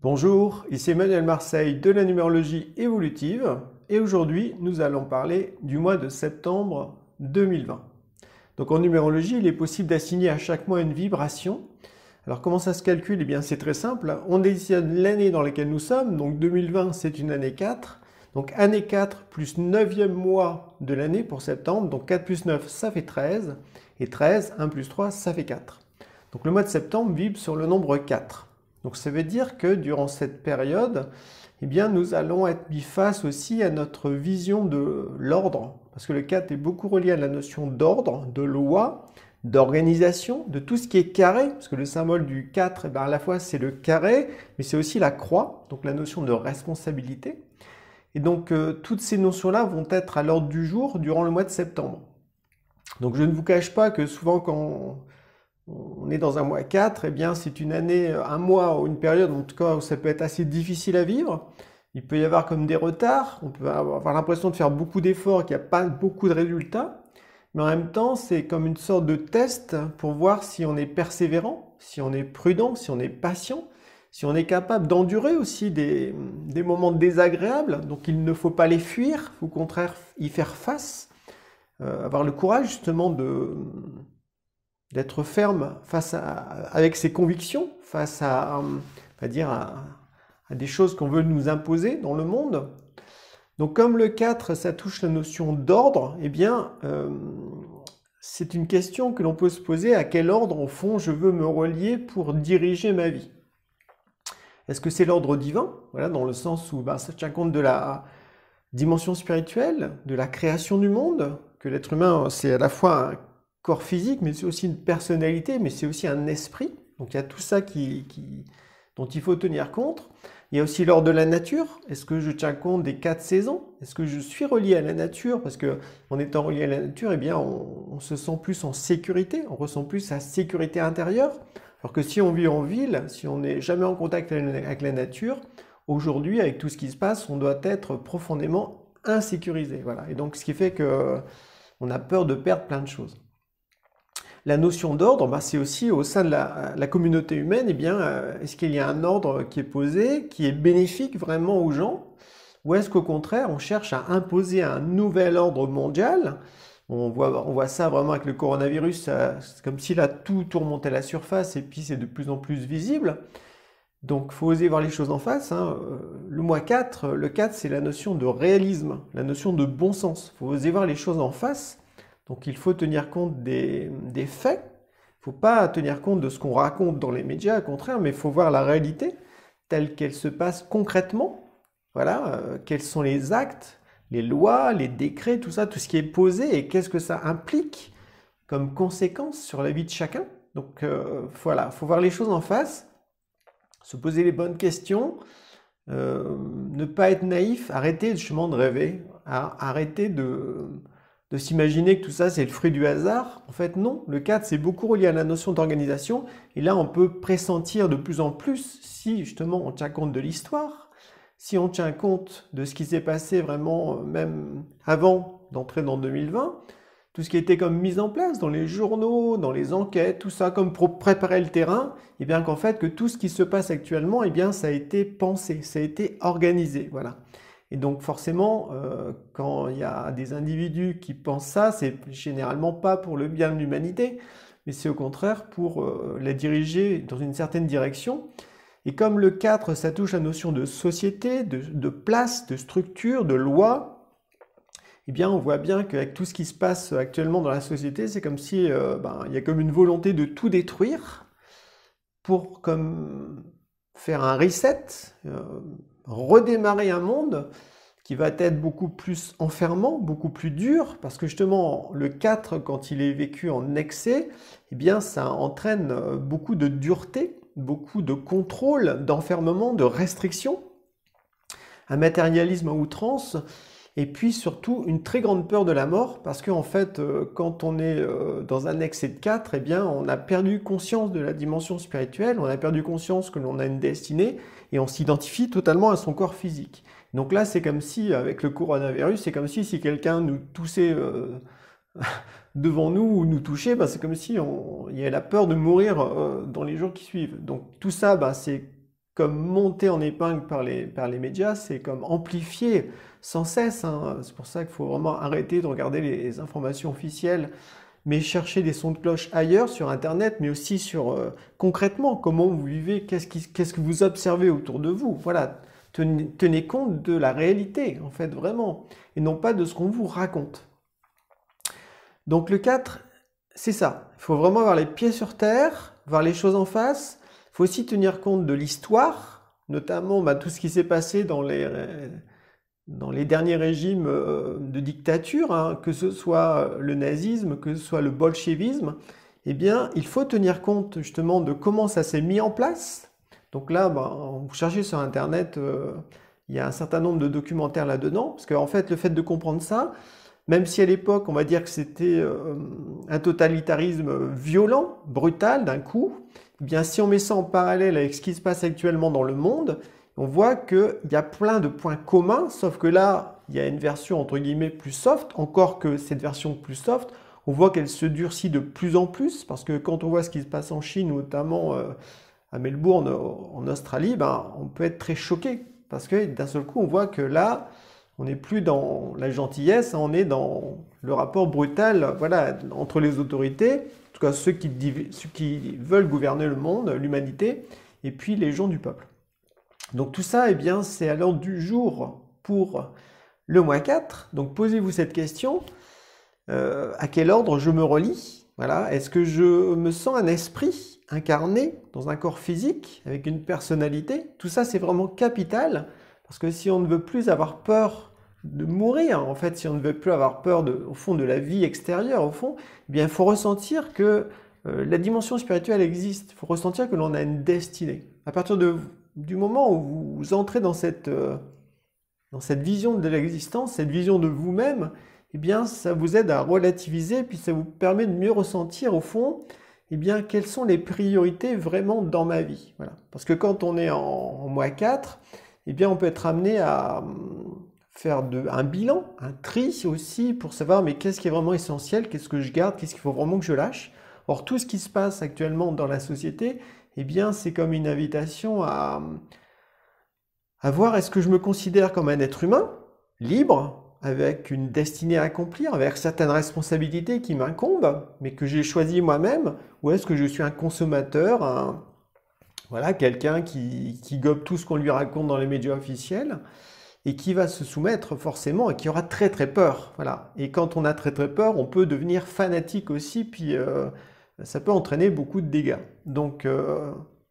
Bonjour, ici Emmanuel Marseille de la numérologie évolutive et aujourd'hui nous allons parler du mois de septembre 2020. Donc en numérologie, il est possible d'assigner à chaque mois une vibration. Alors comment ça se calcule? Eh bien c'est très simple, on décide l'année dans laquelle nous sommes, donc 2020 c'est une année 4, donc année 4 plus 9e mois de l'année pour septembre, donc 4 plus 9 ça fait 13, et 13, 1 plus 3 ça fait 4. Donc le mois de septembre vibre sur le nombre 4. Donc ça veut dire que durant cette période, eh bien, nous allons être mis face aussi à notre vision de l'ordre, parce que le 4 est beaucoup relié à la notion d'ordre, de loi, d'organisation, de tout ce qui est carré, parce que le symbole du 4, eh bien, à la fois c'est le carré, mais c'est aussi la croix, donc la notion de responsabilité. Et donc toutes ces notions-là vont être à l'ordre du jour durant le mois de septembre. Donc je ne vous cache pas que souvent quand on est dans un mois 4, eh bien c'est une année, un mois ou une période en tout cas où ça peut être assez difficile à vivre. Il peut y avoir comme des retards, on peut avoir l'impression de faire beaucoup d'efforts, qu'il n'y a pas beaucoup de résultats. Mais en même temps, c'est comme une sorte de test pour voir si on est persévérant, si on est prudent, si on est patient, si on est capable d'endurer aussi des moments désagréables. Donc il ne faut pas les fuir, il faut au contraire y faire face, avoir le courage justement d'être ferme avec ses convictions, face à des choses qu'on veut nous imposer dans le monde. Donc comme le 4, ça touche la notion d'ordre, eh bien, c'est une question que l'on peut se poser, à quel ordre, au fond, je veux me relier pour diriger ma vie. Est-ce que c'est l'ordre divin, voilà, dans le sens où ça tient compte de la dimension spirituelle, de la création du monde, que l'être humain, c'est à la fois un corps physique, mais c'est aussi une personnalité, mais c'est aussi un esprit. Donc il y a tout ça dont il faut tenir compte. Il y a aussi l'ordre de la nature. Est-ce que je tiens compte des 4 saisons? Est-ce que je suis relié à la nature? Parce que en étant relié à la nature, eh bien, on se sent plus en sécurité, on ressent plus sa sécurité intérieure. Alors que si on vit en ville, si on n'est jamais en contact avec la nature, aujourd'hui, avec tout ce qui se passe, on doit être profondément insécurisé. Voilà. Et donc, ce qui fait que on a peur de perdre plein de choses. La notion d'ordre, c'est aussi au sein de la communauté humaine, eh bien, est-ce qu'il y a un ordre qui est posé, qui est bénéfique vraiment aux gens, ou est-ce qu'au contraire, on cherche à imposer un nouvel ordre mondial? On voit ça vraiment avec le coronavirus, c'est comme si là tout remontait à la surface et puis c'est de plus en plus visible. Donc il faut oser voir les choses en face, hein. Le mois 4, le 4 c'est la notion de réalisme, la notion de bon sens. Il faut oser voir les choses en face. Donc il faut tenir compte des faits. Il ne faut pas tenir compte de ce qu'on raconte dans les médias, au contraire, mais il faut voir la réalité telle qu'elle se passe concrètement. Voilà, quels sont les actes, les lois, les décrets, tout ça, tout ce qui est posé et qu'est-ce que ça implique comme conséquence sur la vie de chacun. Donc voilà, il faut voir les choses en face, se poser les bonnes questions, ne pas être naïf, arrêter justement de rêver, arrêter de s'imaginer que tout ça c'est le fruit du hasard. En fait non, le 4 c'est beaucoup relié à la notion d'organisation et là on peut pressentir de plus en plus si justement on tient compte de l'histoire, si on tient compte de ce qui s'est passé vraiment même avant d'entrer dans 2020, tout ce qui était comme mise en place dans les journaux, dans les enquêtes, tout ça comme pour préparer le terrain, et bien qu'en fait que tout ce qui se passe actuellement, et bien ça a été pensé, ça a été organisé, voilà. Et donc forcément, quand il y a des individus qui pensent ça, c'est généralement pas pour le bien de l'humanité, mais c'est au contraire pour la diriger dans une certaine direction. Et comme le 4, ça touche la notion de société, de place, de structure, de loi, eh bien on voit bien qu'avec tout ce qui se passe actuellement dans la société, c'est comme si il y a comme une volonté de tout détruire pour comme faire un reset, redémarrer un monde qui va être beaucoup plus enfermant, beaucoup plus dur, parce que justement le 4, quand il est vécu en excès, eh bien ça entraîne beaucoup de dureté, beaucoup de contrôle, d'enfermement, de restriction, un matérialisme à outrance, et puis surtout une très grande peur de la mort, parce qu'en fait, quand on est dans un excès de 4, eh bien, on a perdu conscience de la dimension spirituelle, on a perdu conscience que l'on a une destinée, et on s'identifie totalement à son corps physique. Donc là, c'est comme si, avec le coronavirus, c'est comme si quelqu'un nous toussait devant nous ou nous touchait, c'est comme si il y a la peur de mourir dans les jours qui suivent. Donc tout ça, c'est comme monté en épingle par les médias, c'est comme amplifié sans cesse, hein. C'est pour ça qu'il faut vraiment arrêter de regarder les informations officielles, mais chercher des sons de cloche ailleurs, sur Internet, mais aussi sur concrètement, comment vous vivez, qu'est-ce que vous observez autour de vous. Voilà, tenez compte de la réalité, en fait, vraiment, et non pas de ce qu'on vous raconte. Donc le 4, c'est ça. Il faut vraiment avoir les pieds sur terre, voir les choses en face. Il faut aussi tenir compte de l'histoire, notamment tout ce qui s'est passé dans les derniers régimes de dictature, hein, que ce soit le nazisme, que ce soit le bolchevisme. Eh bien, il faut tenir compte justement de comment ça s'est mis en place. Donc là, vous cherchez sur Internet, il y a un certain nombre de documentaires là-dedans, parce qu'en fait, le fait de comprendre ça, même si à l'époque, on va dire que c'était un totalitarisme violent, brutal, d'un coup, eh bien, si on met ça en parallèle avec ce qui se passe actuellement dans le monde, on voit qu'il y a plein de points communs, sauf que là, il y a une version entre guillemets plus soft, encore que cette version plus soft, on voit qu'elle se durcit de plus en plus, parce que quand on voit ce qui se passe en Chine, notamment à Melbourne, en Australie, on peut être très choqué, parce que d'un seul coup, on voit que là, on n'est plus dans la gentillesse, on est dans le rapport brutal, voilà, entre les autorités, en tout cas ceux qui veulent gouverner le monde, l'humanité, et puis les gens du peuple. Donc tout ça, eh bien, c'est à l'ordre du jour pour le mois 4. Donc posez-vous cette question, à quel ordre je me relie? Voilà, est-ce que je me sens un esprit incarné dans un corps physique, avec une personnalité? Tout ça, c'est vraiment capital. Parce que si on ne veut plus avoir peur de mourir, en fait, si on ne veut plus avoir peur au fond de la vie extérieure, au fond, eh bien, il faut ressentir que la dimension spirituelle existe. Il faut ressentir que l'on a une destinée. À partir du moment où vous entrez dans cette vision de l'existence, cette vision de vous-même, eh bien, ça vous aide à relativiser, puis ça vous permet de mieux ressentir, au fond, eh bien, quelles sont les priorités vraiment dans ma vie. Voilà. Parce que quand on est en mois 4, eh bien, on peut être amené à faire un bilan, un tri aussi, pour savoir mais qu'est-ce qui est vraiment essentiel, qu'est-ce que je garde, qu'est-ce qu'il faut vraiment que je lâche. Or, tout ce qui se passe actuellement dans la société, eh bien, c'est comme une invitation à voir est-ce que je me considère comme un être humain, libre, avec une destinée à accomplir, avec certaines responsabilités qui m'incombent, mais que j'ai choisi moi-même, ou est-ce que je suis un consommateur, voilà, quelqu'un qui gobe tout ce qu'on lui raconte dans les médias officiels et qui va se soumettre forcément et qui aura très très peur. Voilà. Et quand on a très très peur, on peut devenir fanatique aussi, puis ça peut entraîner beaucoup de dégâts. Donc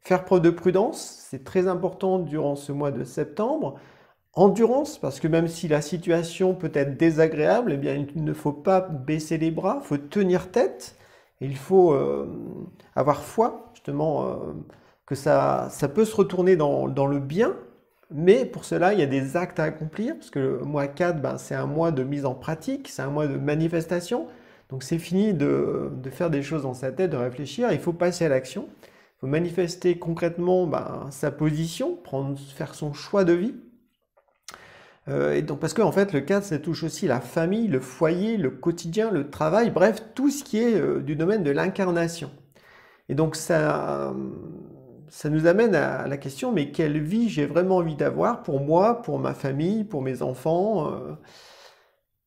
faire preuve de prudence, c'est très important durant ce mois de septembre. Endurance, parce que même si la situation peut être désagréable, eh bien, il ne faut pas baisser les bras, il faut tenir tête, et il faut avoir foi, justement, que ça peut se retourner dans le bien, mais pour cela, il y a des actes à accomplir, parce que le mois 4, c'est un mois de mise en pratique, c'est un mois de manifestation, donc c'est fini de faire des choses dans sa tête, de réfléchir, il faut passer à l'action, il faut manifester concrètement sa position, faire son choix de vie. Et donc, parce qu'en fait, le 4, ça touche aussi la famille, le foyer, le quotidien, le travail, bref, tout ce qui est du domaine de l'incarnation. Et donc, ça nous amène à la question, mais quelle vie j'ai vraiment envie d'avoir pour moi, pour ma famille, pour mes enfants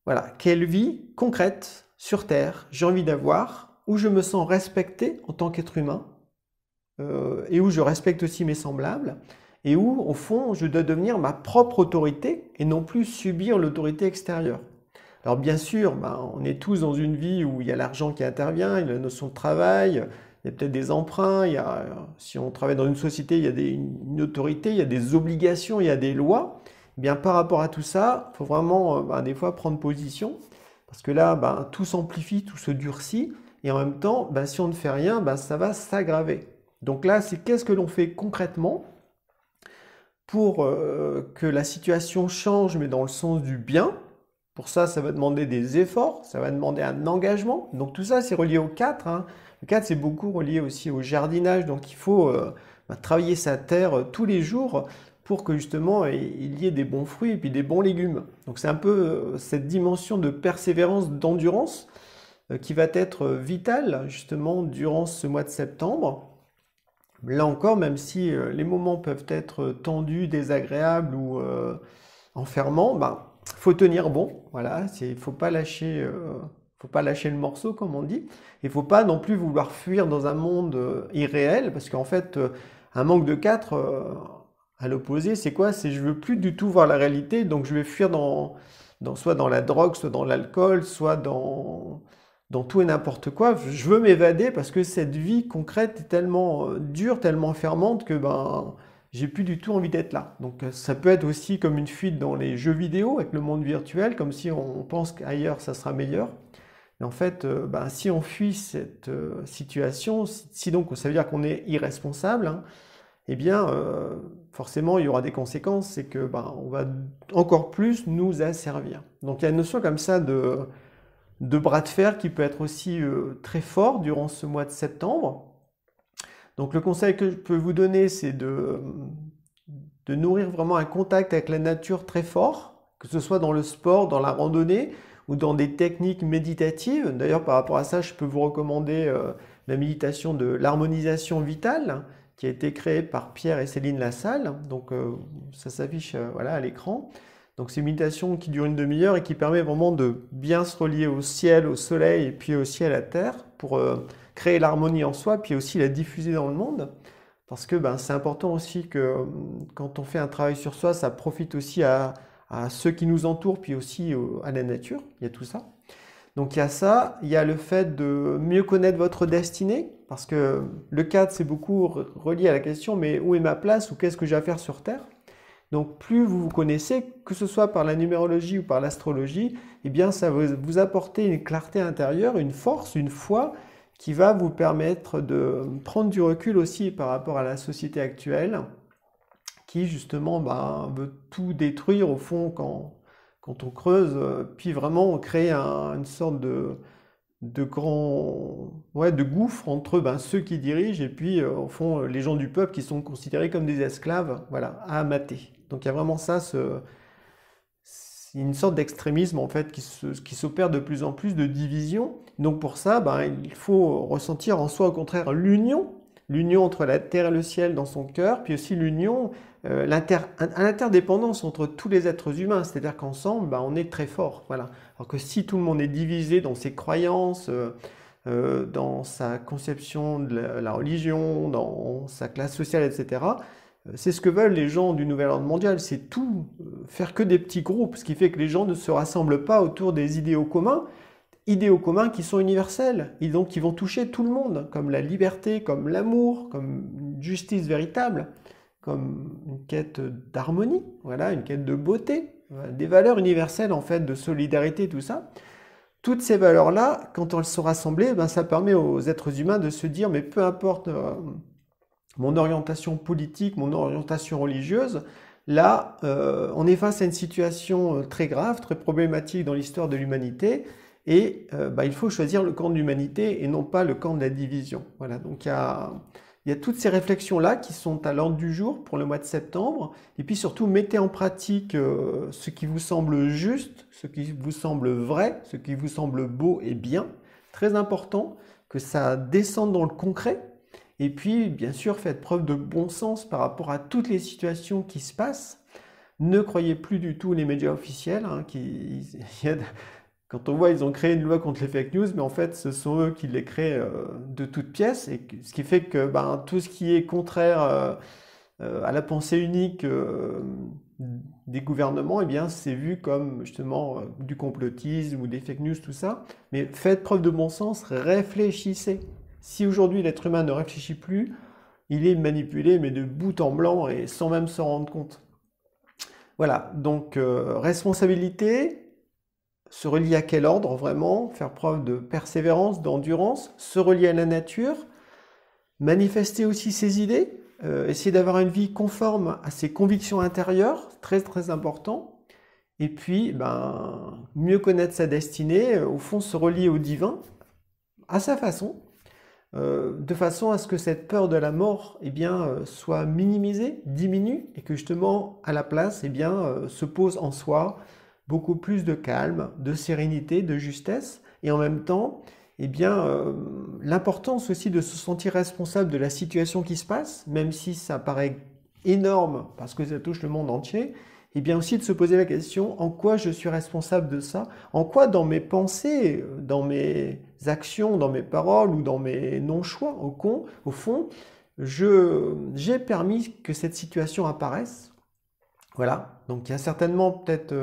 voilà, quelle vie concrète sur Terre j'ai envie d'avoir, où je me sens respecté en tant qu'être humain, et où je respecte aussi mes semblables, et où, au fond, je dois devenir ma propre autorité et non plus subir l'autorité extérieure. Alors bien sûr, on est tous dans une vie où il y a l'argent qui intervient, il y a la notion de travail, il y a peut-être des emprunts, si on travaille dans une société, il y a une autorité, il y a des obligations, il y a des lois. Eh bien, par rapport à tout ça, il faut vraiment des fois prendre position, parce que là, tout s'amplifie, tout se durcit, et en même temps, si on ne fait rien, ça va s'aggraver. Donc là, c'est qu'est-ce que l'on fait concrètement pour que la situation change, mais dans le sens du bien. Pour ça, ça va demander des efforts, ça va demander un engagement. Donc tout ça, c'est relié au 4. Hein. Le 4, c'est beaucoup relié aussi au jardinage. Donc il faut travailler sa terre tous les jours pour que justement il y ait des bons fruits et puis des bons légumes. Donc c'est un peu cette dimension de persévérance, d'endurance qui va être vitale justement durant ce mois de septembre. Là encore, même si les moments peuvent être tendus, désagréables ou enfermants, ben, faut tenir bon. Voilà, faut pas lâcher le morceau, comme on dit. Il faut pas non plus vouloir fuir dans un monde irréel, parce qu'en fait, un manque de 4, à l'opposé, c'est quoi? C'est je veux plus du tout voir la réalité, donc je vais fuir soit dans la drogue, soit dans l'alcool, soit dans tout et n'importe quoi. Je veux m'évader parce que cette vie concrète est tellement dure, tellement enfermante que ben j'ai plus du tout envie d'être là. Donc ça peut être aussi comme une fuite dans les jeux vidéo avec le monde virtuel, comme si on pense qu'ailleurs ça sera meilleur. Mais en fait, ben, si on fuit cette situation, si donc ça veut dire qu'on est irresponsable, hein, eh bien forcément il y aura des conséquences, c'est que ben, on va encore plus nous asservir. Donc il y a une notion comme ça de bras de fer qui peut être aussi très fort durant ce mois de septembre. Donc le conseil que je peux vous donner, c'est de nourrir vraiment un contact avec la nature très fort, que ce soit dans le sport, dans la randonnée ou dans des techniques méditatives. D'ailleurs, par rapport à ça, je peux vous recommander la méditation de l'harmonisation vitale qui a été créée par Pierre et Céline Lassalle. Donc ça s'affiche voilà, à l'écran. Donc c'est une méditation qui dure une demi-heure et qui permet vraiment de bien se relier au ciel, au soleil et puis aussi à la terre pour créer l'harmonie en soi, puis aussi la diffuser dans le monde. Parce que ben, c'est important aussi que quand on fait un travail sur soi, ça profite aussi à ceux qui nous entourent, puis aussi à la nature. Il y a tout ça. Donc il y a ça, il y a le fait de mieux connaître votre destinée, parce que le 4, c'est beaucoup relié à la question, mais où est ma place ou qu'est-ce que j'ai à faire sur Terre? Donc plus vous vous connaissez, que ce soit par la numérologie ou par l'astrologie, eh bien ça va vous apporter une clarté intérieure, une force, une foi qui va vous permettre de prendre du recul aussi par rapport à la société actuelle qui justement ben, veut tout détruire au fond quand on creuse, puis vraiment on crée une sorte de gouffre entre ben, ceux qui dirigent et puis au fond les gens du peuple qui sont considérés comme des esclaves, voilà, à amater. Donc il y a vraiment ça, c'est une sorte d'extrémisme en fait qui s'opère de plus en plus de division. Donc pour ça, ben, il faut ressentir en soi au contraire l'union entre la terre et le ciel dans son cœur, puis aussi l'union, l'interdépendance entre tous les êtres humains, c'est-à-dire qu'ensemble, ben, on est très fort. Voilà. Alors que si tout le monde est divisé dans ses croyances, dans sa conception de la religion, dans sa classe sociale, etc., c'est ce que veulent les gens du nouvel ordre mondial, c'est tout, faire que des petits groupes, ce qui fait que les gens ne se rassemblent pas autour des idéaux communs qui sont universels, et donc qui vont toucher tout le monde, comme la liberté, comme l'amour, comme une justice véritable, comme une quête d'harmonie, voilà, une quête de beauté, des valeurs universelles en fait, de solidarité, tout ça. Toutes ces valeurs-là, quand elles sont rassemblées, ben, ça permet aux êtres humains de se dire, mais peu importe mon orientation politique, mon orientation religieuse, là, on est face à une situation très grave, très problématique dans l'histoire de l'humanité, et bah, il faut choisir le camp de l'humanité et non pas le camp de la division. Voilà, donc il y a toutes ces réflexions-là qui sont à l'ordre du jour pour le mois de septembre, et puis surtout mettez en pratique ce qui vous semble juste, ce qui vous semble vrai, ce qui vous semble beau et bien. Très important que ça descende dans le concret. Et puis, bien sûr, faites preuve de bon sens par rapport à toutes les situations qui se passent. Ne croyez plus du tout les médias officiels. Hein, quand on voit, ils ont créé une loi contre les fake news, mais en fait, ce sont eux qui les créent de toutes pièces. Et ce qui fait que ben, tout ce qui est contraire à la pensée unique des gouvernements, eh bien, c'est vu comme justement du complotisme ou des fake news, tout ça. Mais faites preuve de bon sens, réfléchissez. Si aujourd'hui l'être humain ne réfléchit plus, il est manipulé, mais de bout en blanc et sans même s'en rendre compte. Voilà, donc responsabilité, se relier à quel ordre vraiment, faire preuve de persévérance, d'endurance, se relier à la nature, manifester aussi ses idées, essayer d'avoir une vie conforme à ses convictions intérieures, très très important, et puis ben, mieux connaître sa destinée, au fond se relier au divin, à sa façon, de façon à ce que cette peur de la mort eh bien, soit minimisée, diminue, et que justement, à la place, eh bien, se pose en soi beaucoup plus de calme, de sérénité, de justesse, et en même temps, eh bien, l'importance aussi de se sentir responsable de la situation qui se passe, même si ça paraît énorme parce que ça touche le monde entier, et bien aussi de se poser la question en quoi je suis responsable de ça, en quoi dans mes pensées, dans mes actions, dans mes paroles ou dans mes non-choix, au fond, j'ai permis que cette situation apparaisse. Voilà, donc il y a certainement peut-être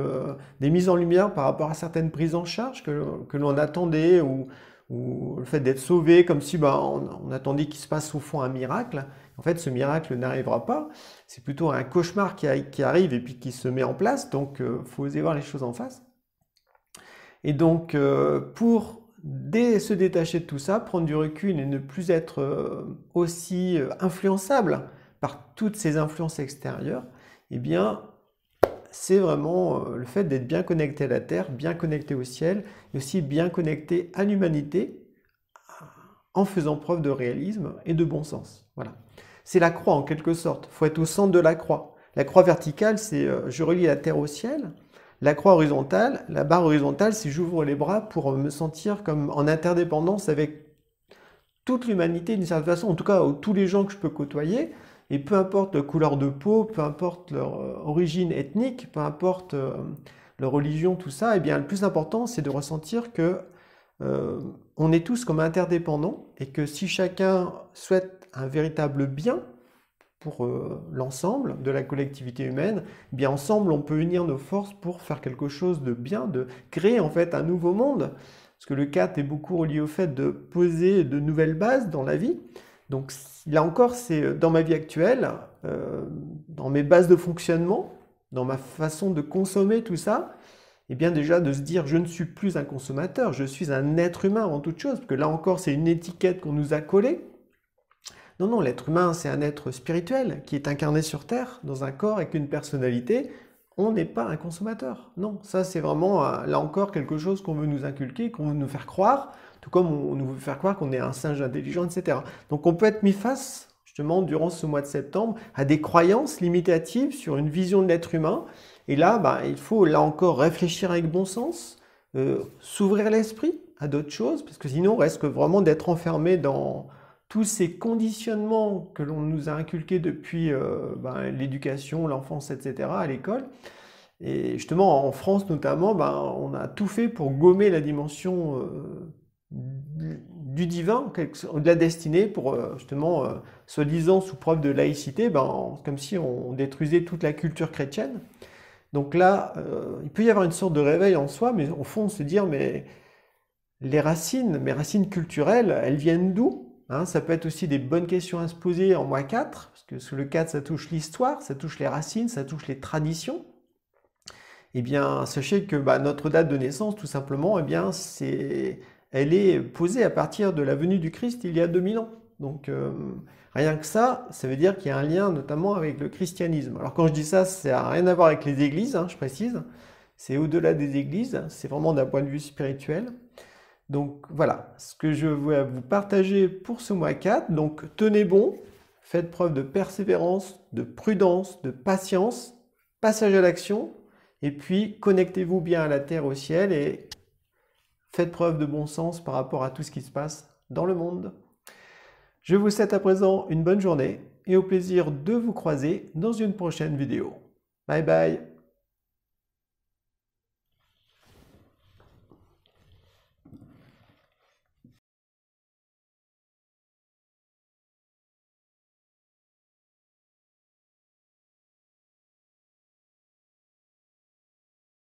des mises en lumière par rapport à certaines prises en charge que l'on attendait ou le fait d'être sauvé comme si on attendait qu'il se passe au fond un miracle. En fait, ce miracle n'arrivera pas. C'est plutôt un cauchemar qui arrive et puis qui se met en place. Donc, il faut oser voir les choses en face. Et donc, pour se détacher de tout ça, prendre du recul et ne plus être aussi influençable par toutes ces influences extérieures, eh bien, c'est vraiment le fait d'être bien connecté à la Terre, bien connecté au ciel, et aussi bien connecté à l'humanité, en faisant preuve de réalisme et de bon sens. Voilà. C'est la croix en quelque sorte. Il faut être au centre de la croix. La croix verticale, c'est je relie la terre au ciel. La croix horizontale, la barre horizontale, c'est j'ouvre les bras pour me sentir comme en interdépendance avec toute l'humanité d'une certaine façon, en tout cas tous les gens que je peux côtoyer. Et peu importe leur couleur de peau, peu importe leur origine ethnique, peu importe leur religion, tout ça, eh bien le plus important, c'est de ressentir que on est tous comme interdépendants et que si chacun souhaite un véritable bien pour l'ensemble de la collectivité humaine, eh bien ensemble on peut unir nos forces pour faire quelque chose de bien, de créer en fait un nouveau monde. Parce que le 4 est beaucoup relié au fait de poser de nouvelles bases dans la vie. Donc là encore, c'est dans ma vie actuelle, dans mes bases de fonctionnement, dans ma façon de consommer tout ça, et bien déjà de se dire je ne suis plus un consommateur, je suis un être humain avant toute chose, parce que là encore c'est une étiquette qu'on nous a collée. Non, non, l'être humain c'est un être spirituel qui est incarné sur Terre, dans un corps avec une personnalité. On n'est pas un consommateur. Non, ça c'est vraiment là encore quelque chose qu'on veut nous inculquer, qu'on veut nous faire croire, tout comme on nous veut faire croire qu'on est un singe intelligent, etc. Donc on peut être mis face, justement, durant ce mois de septembre, à des croyances limitatives sur une vision de l'être humain. Et là, il faut là encore réfléchir avec bon sens, s'ouvrir l'esprit à d'autres choses, parce que sinon on risque vraiment d'être enfermé dans tous ces conditionnements que l'on nous a inculqués depuis l'éducation, l'enfance, etc., à l'école. Et justement, en France notamment, on a tout fait pour gommer la dimension du divin, de la destinée, pour justement, soi-disant sous preuve de laïcité, comme si on détruisait toute la culture chrétienne. Donc là, il peut y avoir une sorte de réveil en soi, mais au fond, se dire, mais mes racines culturelles, elles viennent d'où? Ça peut être aussi des bonnes questions à se poser en mois 4, parce que sous le 4, ça touche l'histoire, ça touche les racines, ça touche les traditions. Eh bien, sachez que notre date de naissance, tout simplement, elle est posée à partir de la venue du Christ il y a 2000 ans. Donc, rien que ça veut dire qu'il y a un lien notamment avec le christianisme. Alors quand je dis ça, ça n'a rien à voir avec les églises, je précise. C'est au-delà des églises, c'est vraiment d'un point de vue spirituel. Donc voilà, ce que je veux vous partager pour ce mois 4. Donc tenez bon, faites preuve de persévérance, de prudence, de patience, passage à l'action, et puis connectez-vous bien à la terre, au ciel, et faites preuve de bon sens par rapport à tout ce qui se passe dans le monde. Je vous souhaite à présent une bonne journée et au plaisir de vous croiser dans une prochaine vidéo. Bye bye!